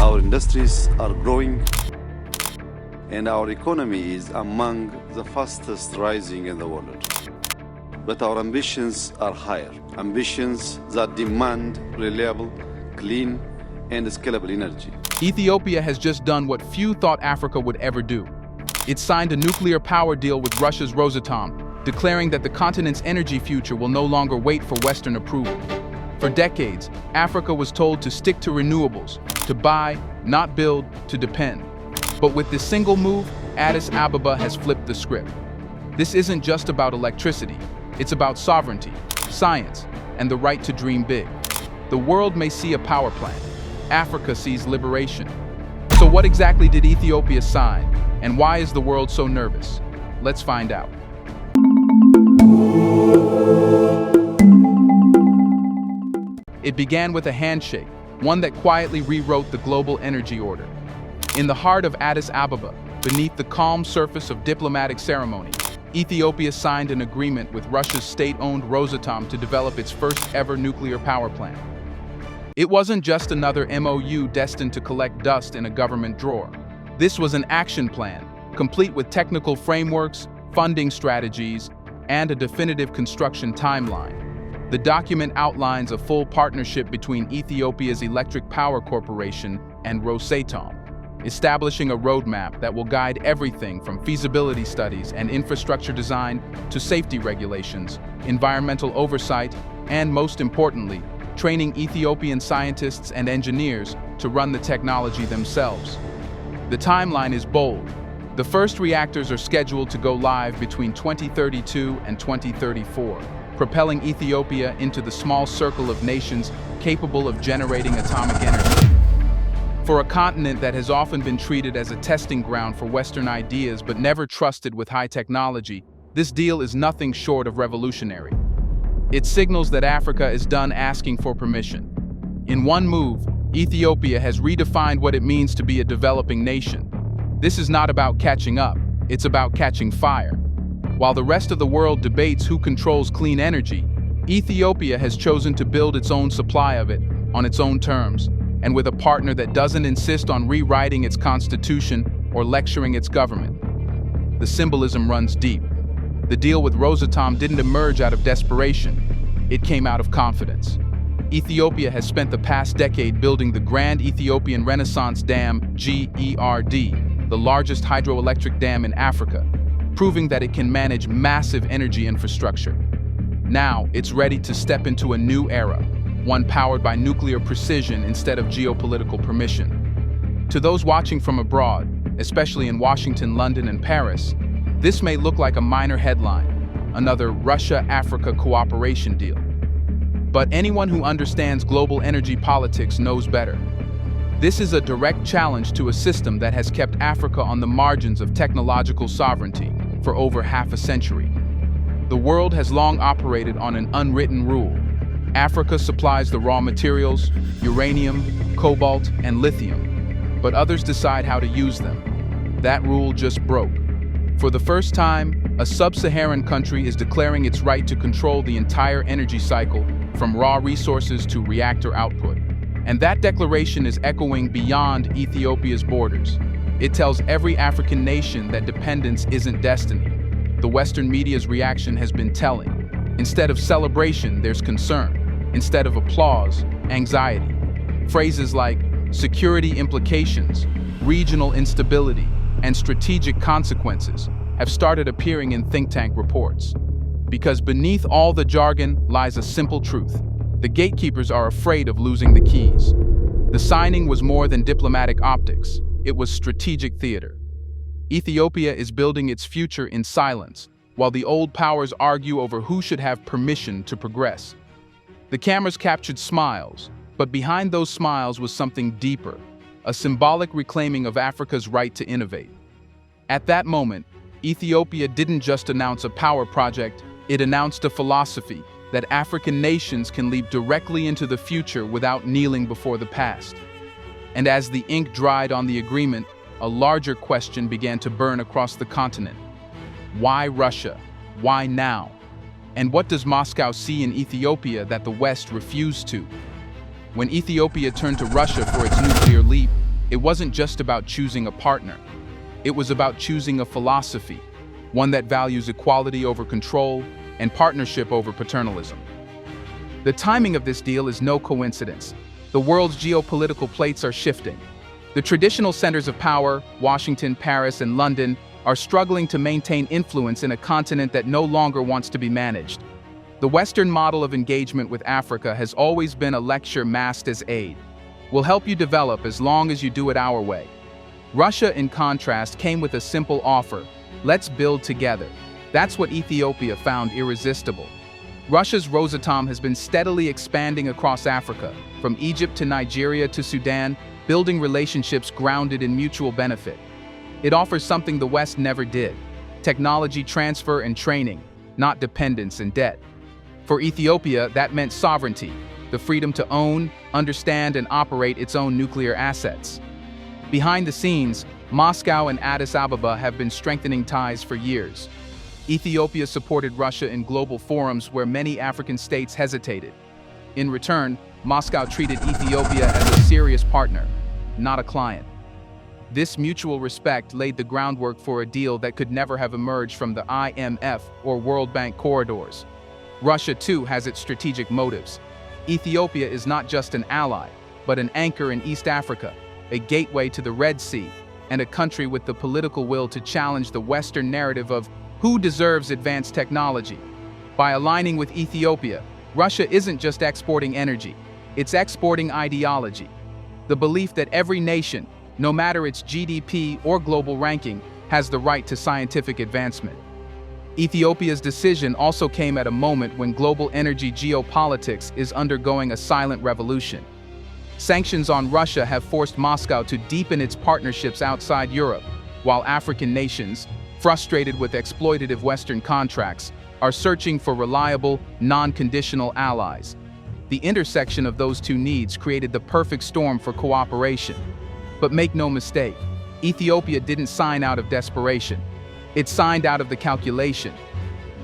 Our industries are growing, and our economy is among the fastest rising in the world. But our ambitions are higher, ambitions that demand reliable, clean, and scalable energy. Ethiopia has just done what few thought Africa would ever do. It signed a nuclear power deal with Russia's Rosatom, declaring that the continent's energy future will no longer wait for Western approval. For decades, Africa was told to stick to renewables, to buy, not build, to depend. But with this single move, Addis Ababa has flipped the script. This isn't just about electricity. It's about sovereignty, science, and the right to dream big. The world may see a power plant. Africa sees liberation. So what exactly did Ethiopia sign, and why is the world so nervous? Let's find out. It began with a handshake, one that quietly rewrote the global energy order. In the heart of Addis Ababa, beneath the calm surface of diplomatic ceremony, Ethiopia signed an agreement with Russia's state-owned Rosatom to develop its first-ever nuclear power plant. It wasn't just another MOU destined to collect dust in a government drawer. This was an action plan, complete with technical frameworks, funding strategies, and a definitive construction timeline. The document outlines a full partnership between Ethiopia's Electric Power Corporation and Rosatom, establishing a roadmap that will guide everything from feasibility studies and infrastructure design to safety regulations, environmental oversight, and most importantly, training Ethiopian scientists and engineers to run the technology themselves. The timeline is bold. The first reactors are scheduled to go live between 2032 and 2034, propelling Ethiopia into the small circle of nations capable of generating atomic energy. For a continent that has often been treated as a testing ground for Western ideas but never trusted with high technology, this deal is nothing short of revolutionary. It signals that Africa is done asking for permission. In one move, Ethiopia has redefined what it means to be a developing nation. This is not about catching up, it's about catching fire. While the rest of the world debates who controls clean energy, Ethiopia has chosen to build its own supply of it on its own terms, and with a partner that doesn't insist on rewriting its constitution or lecturing its government. The symbolism runs deep. The deal with Rosatom didn't emerge out of desperation. It came out of confidence. Ethiopia has spent the past decade building the Grand Ethiopian Renaissance Dam, GERD, the largest hydroelectric dam in Africa, proving that it can manage massive energy infrastructure. Now, it's ready to step into a new era, one powered by nuclear precision instead of geopolitical permission. To those watching from abroad, especially in Washington, London, and Paris, this may look like a minor headline, another Russia-Africa cooperation deal. But anyone who understands global energy politics knows better. This is a direct challenge to a system that has kept Africa on the margins of technological sovereignty for over half a century. The world has long operated on an unwritten rule. Africa supplies the raw materials, uranium, cobalt, and lithium, but others decide how to use them. That rule just broke. For the first time, a sub-Saharan country is declaring its right to control the entire energy cycle, from raw resources to reactor output. And that declaration is echoing beyond Ethiopia's borders. It tells every African nation that dependence isn't destiny. The Western media's reaction has been telling. Instead of celebration, there's concern. Instead of applause, anxiety. Phrases like security implications, regional instability, and strategic consequences have started appearing in think tank reports. Because beneath all the jargon lies a simple truth. The gatekeepers are afraid of losing the keys. The signing was more than diplomatic optics. It was strategic theater. Ethiopia is building its future in silence, while the old powers argue over who should have permission to progress. The cameras captured smiles, but behind those smiles was something deeper, a symbolic reclaiming of Africa's right to innovate. At that moment, Ethiopia didn't just announce a power project, it announced a philosophy that African nations can leap directly into the future without kneeling before the past. And as the ink dried on the agreement, a larger question began to burn across the continent. Why Russia? Why now? And what does Moscow see in Ethiopia that the West refused to? When Ethiopia turned to Russia for its nuclear leap, It wasn't just about choosing a partner. It was about choosing a philosophy, one that values equality over control and partnership over paternalism. The timing of this deal is no coincidence. The world's geopolitical plates are shifting. The traditional centers of power, Washington, Paris, and London, are struggling to maintain influence in a continent that no longer wants to be managed. The Western model of engagement with Africa has always been a lecture masked as aid. We'll help you develop as long as you do it our way. Russia, in contrast, came with a simple offer: let's build together. That's what Ethiopia found irresistible. Russia's Rosatom has been steadily expanding across Africa, from Egypt to Nigeria to Sudan, building relationships grounded in mutual benefit. It offers something the West never did: technology transfer and training, not dependence and debt. For Ethiopia, that meant sovereignty, the freedom to own, understand, and operate its own nuclear assets. Behind the scenes, Moscow and Addis Ababa have been strengthening ties for years. Ethiopia supported Russia in global forums where many African states hesitated. In return, Moscow treated Ethiopia as a serious partner, not a client. This mutual respect laid the groundwork for a deal that could never have emerged from the IMF or World Bank corridors. Russia, too, has its strategic motives. Ethiopia is not just an ally, but an anchor in East Africa, a gateway to the Red Sea, and a country with the political will to challenge the Western narrative of who deserves advanced technology. By aligning with Ethiopia, Russia isn't just exporting energy, it's exporting ideology. The belief that every nation, no matter its GDP or global ranking, has the right to scientific advancement. Ethiopia's decision also came at a moment when global energy geopolitics is undergoing a silent revolution. Sanctions on Russia have forced Moscow to deepen its partnerships outside Europe, while African nations, frustrated with exploitative Western contracts, are searching for reliable, non-conditional allies. The intersection of those two needs created the perfect storm for cooperation. But make no mistake, Ethiopia didn't sign out of desperation. It signed out of the calculation.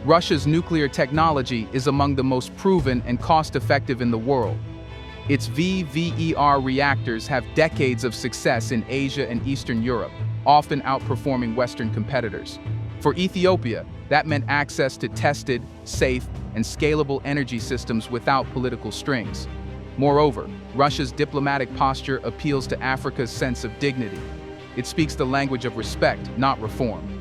Russia's nuclear technology is among the most proven and cost-effective in the world. Its VVER reactors have decades of success in Asia and Eastern Europe, often outperforming Western competitors. For Ethiopia, that meant access to tested, safe, and scalable energy systems without political strings. Moreover, Russia's diplomatic posture appeals to Africa's sense of dignity. It speaks the language of respect, not reform.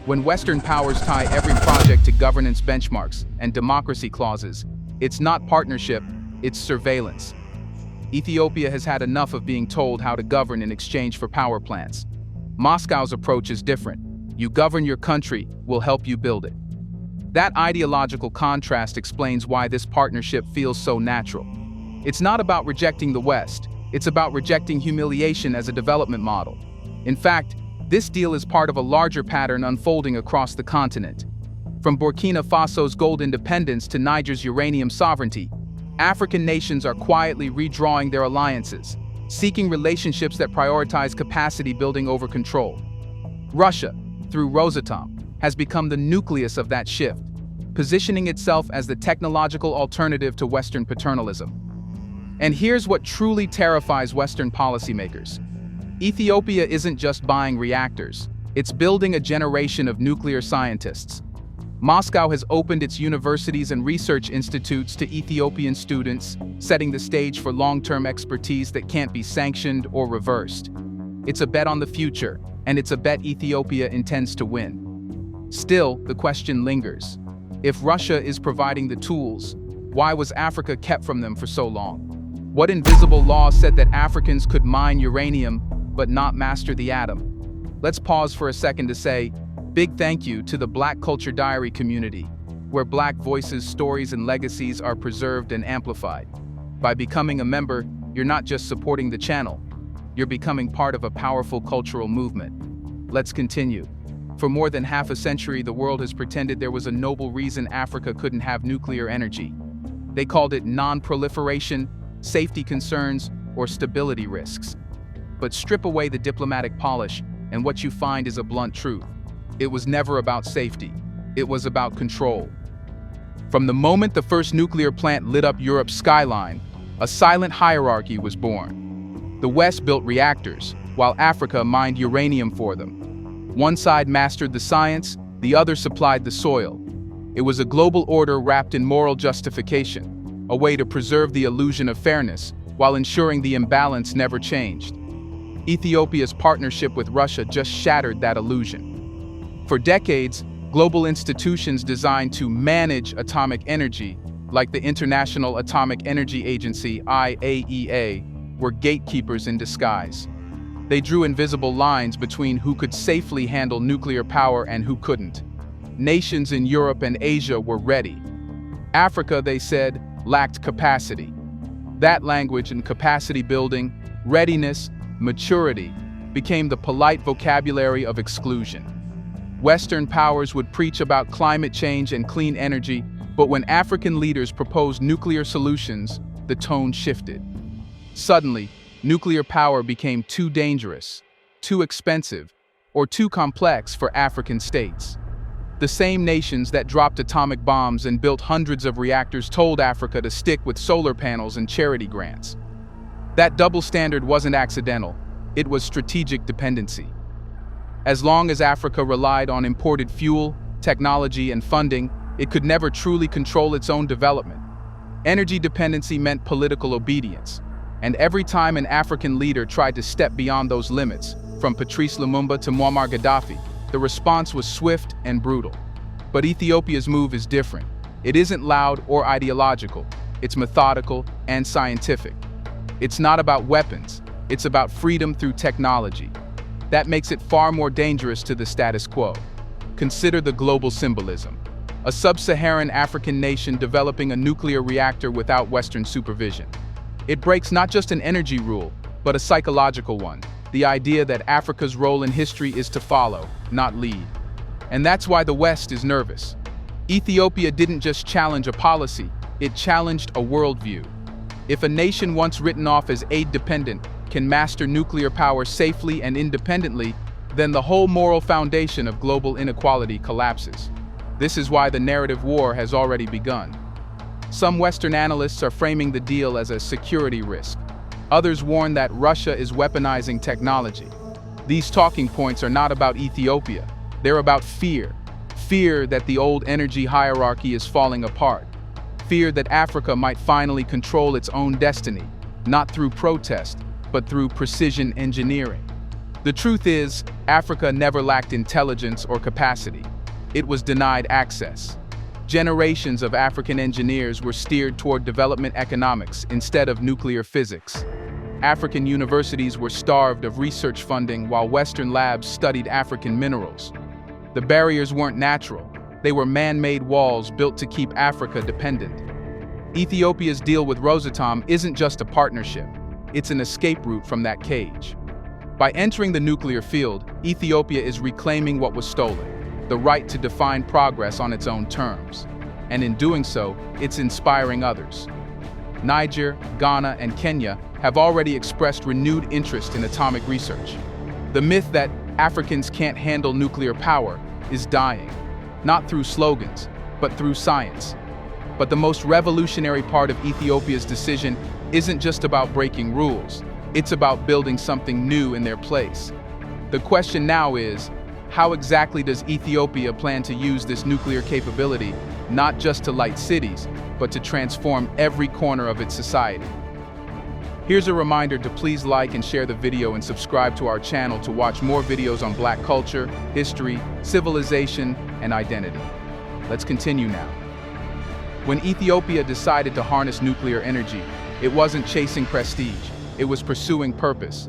When Western powers tie every project to governance benchmarks and democracy clauses, it's not partnership, it's surveillance. Ethiopia has had enough of being told how to govern in exchange for power plants. Moscow's approach is different. You govern your country, we'll help you build it. That ideological contrast explains why this partnership feels so natural. It's not about rejecting the West, it's about rejecting humiliation as a development model. In fact, this deal is part of a larger pattern unfolding across the continent. From Burkina Faso's gold independence to Niger's uranium sovereignty, African nations are quietly redrawing their alliances, seeking relationships that prioritize capacity building over control. Russia, through Rosatom, has become the nucleus of that shift, positioning itself as the technological alternative to Western paternalism. And here's what truly terrifies Western policymakers. Ethiopia isn't just buying reactors, it's building a generation of nuclear scientists. Moscow has opened its universities and research institutes to Ethiopian students, setting the stage for long-term expertise that can't be sanctioned or reversed. It's a bet on the future, and it's a bet Ethiopia intends to win. Still, the question lingers. If Russia is providing the tools, why was Africa kept from them for so long? What invisible law said that Africans could mine uranium but not master the atom? Let's pause for a second to say, big thank you to the Black Culture Diary community, where Black voices, stories, and legacies are preserved and amplified. By becoming a member, you're not just supporting the channel, you're becoming part of a powerful cultural movement. Let's continue. For more than half a century, the world has pretended there was a noble reason Africa couldn't have nuclear energy. They called it non-proliferation, safety concerns, or stability risks. But strip away the diplomatic polish, and what you find is a blunt truth. It was never about safety. It was about control. From the moment the first nuclear plant lit up Europe's skyline, a silent hierarchy was born. The West built reactors, while Africa mined uranium for them. One side mastered the science, the other supplied the soil. It was a global order wrapped in moral justification, a way to preserve the illusion of fairness while ensuring the imbalance never changed. Ethiopia's partnership with Russia just shattered that illusion. For decades, global institutions designed to manage atomic energy, like the International Atomic Energy Agency (IAEA), were gatekeepers in disguise. They drew invisible lines between who could safely handle nuclear power and who couldn't. Nations in Europe and Asia were ready. Africa, they said, lacked capacity. That language and capacity building, readiness, maturity, became the polite vocabulary of exclusion. Western powers would preach about climate change and clean energy, but when African leaders proposed nuclear solutions, the tone shifted. Suddenly, nuclear power became too dangerous, too expensive, or too complex for African states. The same nations that dropped atomic bombs and built hundreds of reactors told Africa to stick with solar panels and charity grants. That double standard wasn't accidental, it was strategic dependency. As long as Africa relied on imported fuel, technology, and funding, it could never truly control its own development. Energy dependency meant political obedience, and every time an African leader tried to step beyond those limits, from Patrice Lumumba to Muammar Gaddafi, the response was swift and brutal. But Ethiopia's move is different. It isn't loud or ideological. It's methodical and scientific. It's not about weapons. It's about freedom through technology. That makes it far more dangerous to the status quo. Consider the global symbolism. A sub-Saharan African nation developing a nuclear reactor without Western supervision. It breaks not just an energy rule, but a psychological one. The idea that Africa's role in history is to follow, not lead. And that's why the West is nervous. Ethiopia didn't just challenge a policy, it challenged a worldview. If a nation once written off as aid-dependent can master nuclear power safely and independently, then the whole moral foundation of global inequality collapses. This is why the narrative war has already begun. Some Western analysts are framing the deal as a security risk. Others warn that Russia is weaponizing technology. These talking points are not about Ethiopia. They're about fear. Fear that the old energy hierarchy is falling apart. Fear that Africa might finally control its own destiny, not through protest, but through precision engineering. The truth is, Africa never lacked intelligence or capacity. It was denied access. Generations of African engineers were steered toward development economics instead of nuclear physics. African universities were starved of research funding while Western labs studied African minerals. The barriers weren't natural. They were man-made walls built to keep Africa dependent. Ethiopia's deal with Rosatom isn't just a partnership. It's an escape route from that cage. By entering the nuclear field, Ethiopia is reclaiming what was stolen, the right to define progress on its own terms. And in doing so, it's inspiring others. Niger, Ghana, and Kenya have already expressed renewed interest in atomic research. The myth that Africans can't handle nuclear power is dying, not through slogans, but through science. But the most revolutionary part of Ethiopia's decision isn't just about breaking rules, it's about building something new in their place. The question now is, how exactly does Ethiopia plan to use this nuclear capability, not just to light cities, but to transform every corner of its society? Here's a reminder to please like and share the video and subscribe to our channel to watch more videos on Black culture, history, civilization, and identity. Let's continue now. When Ethiopia decided to harness nuclear energy, it wasn't chasing prestige, it was pursuing purpose.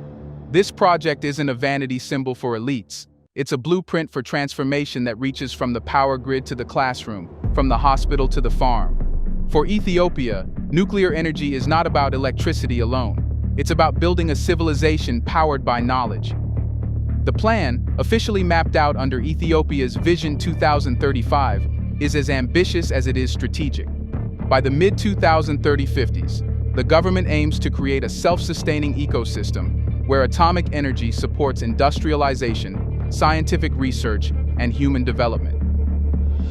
This project isn't a vanity symbol for elites. It's a blueprint for transformation that reaches from the power grid to the classroom, from the hospital to the farm. For Ethiopia, nuclear energy is not about electricity alone. It's about building a civilization powered by knowledge. The plan, officially mapped out under Ethiopia's Vision 2035, is as ambitious as it is strategic. By the mid-2030s, the government aims to create a self-sustaining ecosystem where atomic energy supports industrialization, scientific research, and human development.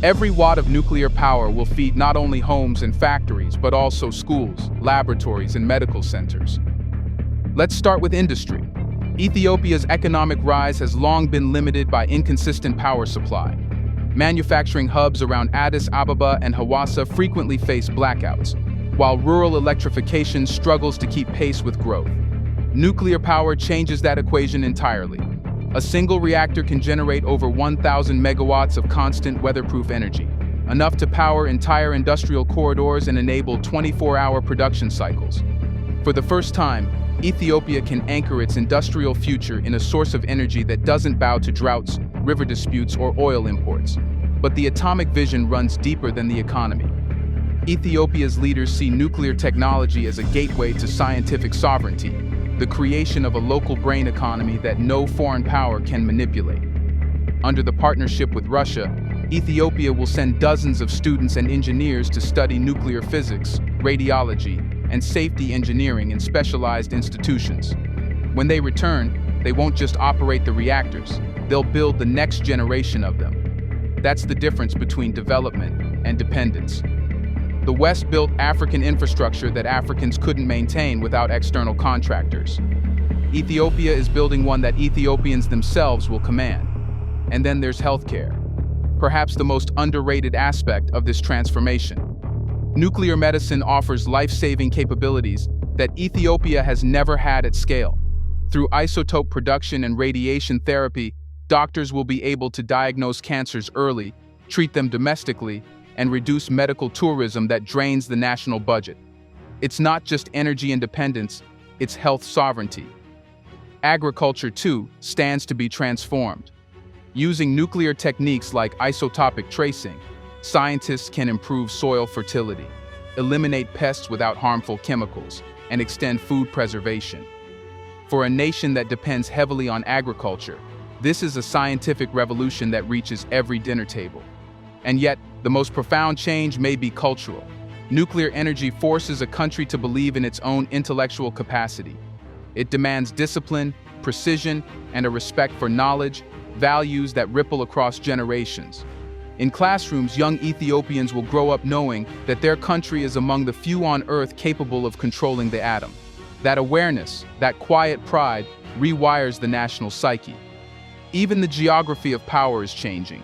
Every watt of nuclear power will feed not only homes and factories, but also schools, laboratories, and medical centers. Let's start with industry. Ethiopia's economic rise has long been limited by inconsistent power supply. Manufacturing hubs around Addis Ababa and Hawassa frequently face blackouts, while rural electrification struggles to keep pace with growth. Nuclear power changes that equation entirely. A single reactor can generate over 1,000 megawatts of constant weatherproof energy, enough to power entire industrial corridors and enable 24-hour production cycles. For the first time, Ethiopia can anchor its industrial future in a source of energy that doesn't bow to droughts, river disputes, or oil imports. But the atomic vision runs deeper than the economy. Ethiopia's leaders see nuclear technology as a gateway to scientific sovereignty, the creation of a local brain economy that no foreign power can manipulate. Under the partnership with Russia, Ethiopia will send dozens of students and engineers to study nuclear physics, radiology, and safety engineering in specialized institutions. When they return, they won't just operate the reactors, they'll build the next generation of them. That's the difference between development and dependence. The West built African infrastructure that Africans couldn't maintain without external contractors. Ethiopia is building one that Ethiopians themselves will command. And then there's healthcare, perhaps the most underrated aspect of this transformation. Nuclear medicine offers life-saving capabilities that Ethiopia has never had at scale. Through isotope production and radiation therapy, doctors will be able to diagnose cancers early, treat them domestically, and reduce medical tourism that drains the national budget. It's not just energy independence, it's health sovereignty. Agriculture, too, stands to be transformed. Using nuclear techniques like isotopic tracing, scientists can improve soil fertility, eliminate pests without harmful chemicals, and extend food preservation. For a nation that depends heavily on agriculture, this is a scientific revolution that reaches every dinner table. And yet, the most profound change may be cultural. Nuclear energy forces a country to believe in its own intellectual capacity. It demands discipline, precision, and a respect for knowledge, values that ripple across generations. In classrooms, young Ethiopians will grow up knowing that their country is among the few on Earth capable of controlling the atom. That awareness, that quiet pride, rewires the national psyche. Even the geography of power is changing.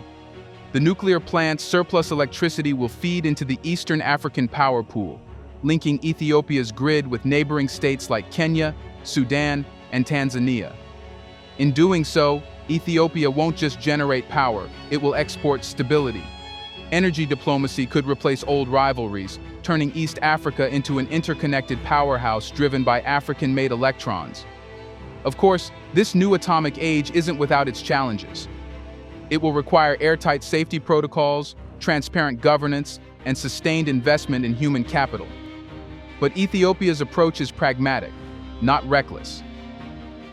The nuclear plant's surplus electricity will feed into the Eastern African power pool, linking Ethiopia's grid with neighboring states like Kenya, Sudan, and Tanzania. In doing so, Ethiopia won't just generate power, it will export stability. Energy diplomacy could replace old rivalries, turning East Africa into an interconnected powerhouse driven by African-made electrons. Of course, this new atomic age isn't without its challenges. It will require airtight safety protocols, transparent governance, and sustained investment in human capital. But Ethiopia's approach is pragmatic, not reckless.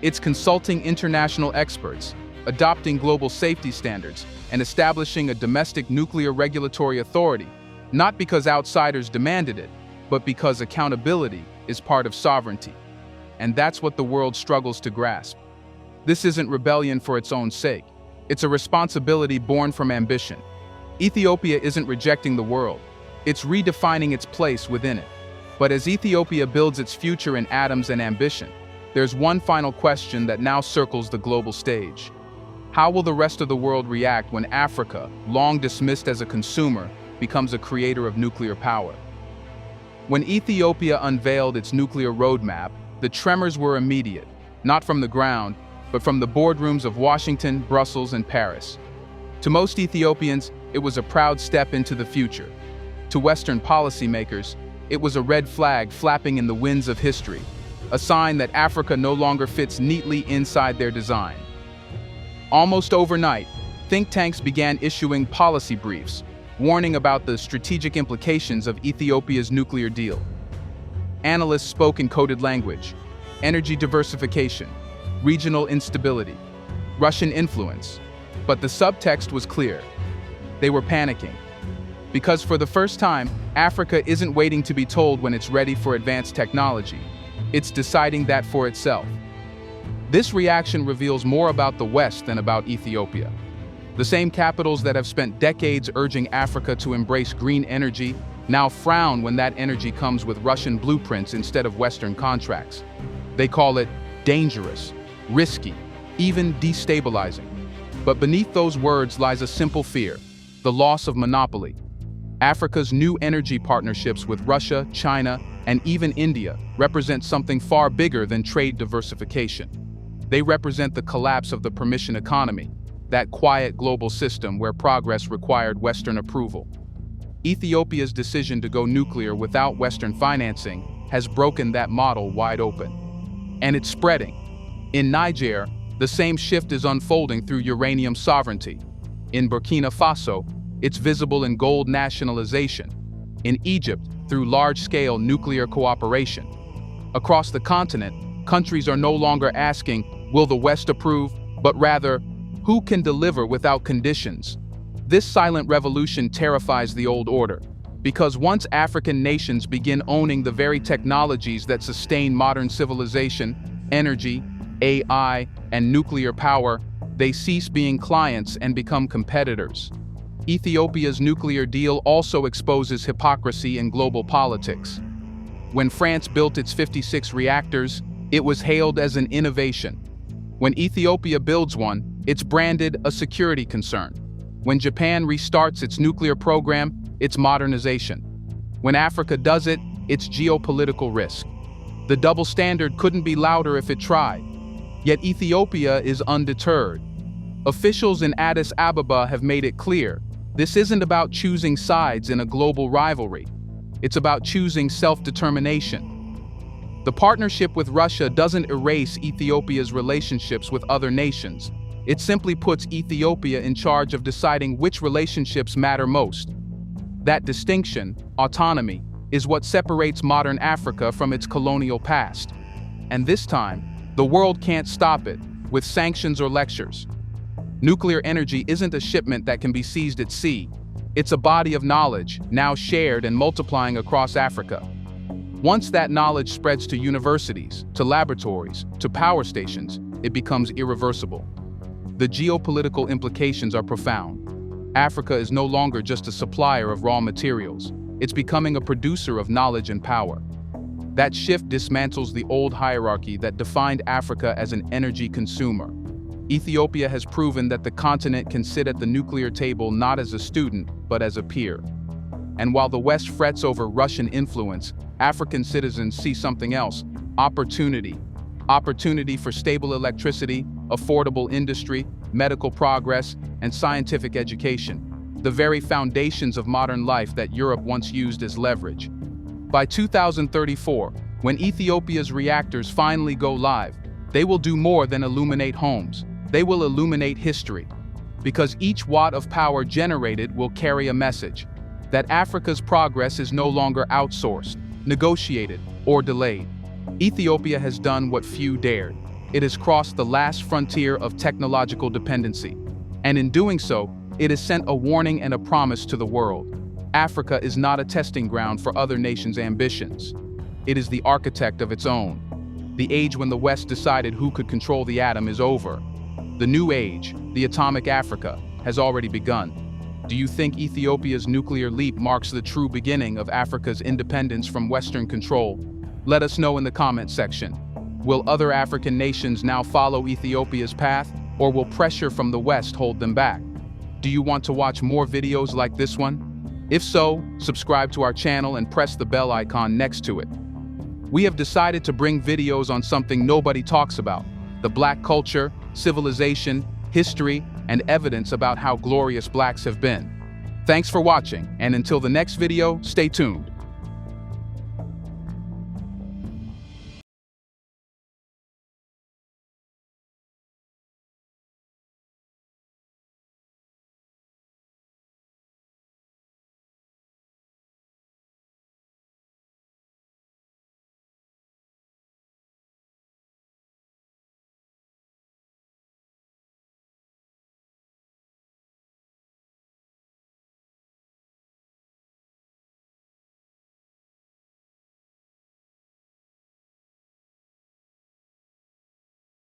It's consulting international experts, adopting global safety standards, and establishing a domestic nuclear regulatory authority, not because outsiders demanded it, but because accountability is part of sovereignty. And that's what the world struggles to grasp. This isn't rebellion for its own sake. It's a responsibility born from ambition. Ethiopia isn't rejecting the world. It's redefining its place within it. But as Ethiopia builds its future in atoms and ambition, there's one final question that now circles the global stage. How will the rest of the world react when Africa, long dismissed as a consumer, becomes a creator of nuclear power? When Ethiopia unveiled its nuclear roadmap, the tremors were immediate, not from the ground, but from the boardrooms of Washington, Brussels, and Paris. To most Ethiopians, it was a proud step into the future. To Western policymakers, it was a red flag flapping in the winds of history, a sign that Africa no longer fits neatly inside their design. Almost overnight, think tanks began issuing policy briefs, warning about the strategic implications of Ethiopia's nuclear deal. Analysts spoke in coded language: energy diversification, regional instability, Russian influence. But the subtext was clear. They were panicking. Because for the first time, Africa isn't waiting to be told when it's ready for advanced technology. It's deciding that for itself. This reaction reveals more about the West than about Ethiopia. The same capitals that have spent decades urging Africa to embrace green energy now frown when that energy comes with Russian blueprints instead of Western contracts. They call it dangerous, risky, even destabilizing. But beneath those words lies a simple fear: the loss of monopoly. Africa's new energy partnerships with Russia, China, and even India represent something far bigger than trade diversification. They represent the collapse of the permission economy, that quiet global system where progress required Western approval. Ethiopia's decision to go nuclear without Western financing has broken that model wide open. And it's spreading. In Niger, the same shift is unfolding through uranium sovereignty. In Burkina Faso, it's visible in gold nationalization. In Egypt, through large-scale nuclear cooperation. Across the continent, countries are no longer asking, will the West approve, but rather, who can deliver without conditions? This silent revolution terrifies the old order, because once African nations begin owning the very technologies that sustain modern civilization, energy, AI, and nuclear power, they cease being clients and become competitors. Ethiopia's nuclear deal also exposes hypocrisy in global politics. When France built its 56 reactors, it was hailed as an innovation. When Ethiopia builds one, it's branded a security concern. When Japan restarts its nuclear program, it's modernization. When Africa does it, it's geopolitical risk. The double standard couldn't be louder if it tried. Yet Ethiopia is undeterred. Officials in Addis Ababa have made it clear: this isn't about choosing sides in a global rivalry. It's about choosing self-determination. The partnership with Russia doesn't erase Ethiopia's relationships with other nations. It simply puts Ethiopia in charge of deciding which relationships matter most. That distinction, autonomy, is what separates modern Africa from its colonial past. And this time, the world can't stop it, with sanctions or lectures. Nuclear energy isn't a shipment that can be seized at sea. It's a body of knowledge, now shared and multiplying across Africa. Once that knowledge spreads to universities, to laboratories, to power stations, it becomes irreversible. The geopolitical implications are profound. Africa is no longer just a supplier of raw materials. It's becoming a producer of knowledge and power. That shift dismantles the old hierarchy that defined Africa as an energy consumer. Ethiopia has proven that the continent can sit at the nuclear table not as a student, but as a peer. And while the West frets over Russian influence, African citizens see something else: opportunity. Opportunity for stable electricity, affordable industry, medical progress, and scientific education. The very foundations of modern life that Europe once used as leverage. By 2034, when Ethiopia's reactors finally go live, they will do more than illuminate homes. They will illuminate history. Because each watt of power generated will carry a message: that Africa's progress is no longer outsourced, negotiated, or delayed. Ethiopia has done what few dared. It has crossed the last frontier of technological dependency. And in doing so, it has sent a warning and a promise to the world. Africa is not a testing ground for other nations' ambitions. It is the architect of its own. The age when the West decided who could control the atom is over. The new age, the atomic Africa, has already begun. Do you think Ethiopia's nuclear leap marks the true beginning of Africa's independence from Western control? Let us know in the comment section. Will other African nations now follow Ethiopia's path, or will pressure from the West hold them back? Do you want to watch more videos like this one? If so, subscribe to our channel and press the bell icon next to it. We have decided to bring videos on something nobody talks about: the Black culture, civilization, history, and evidence about how glorious Blacks have been. Thanks for watching, and until the next video, stay tuned.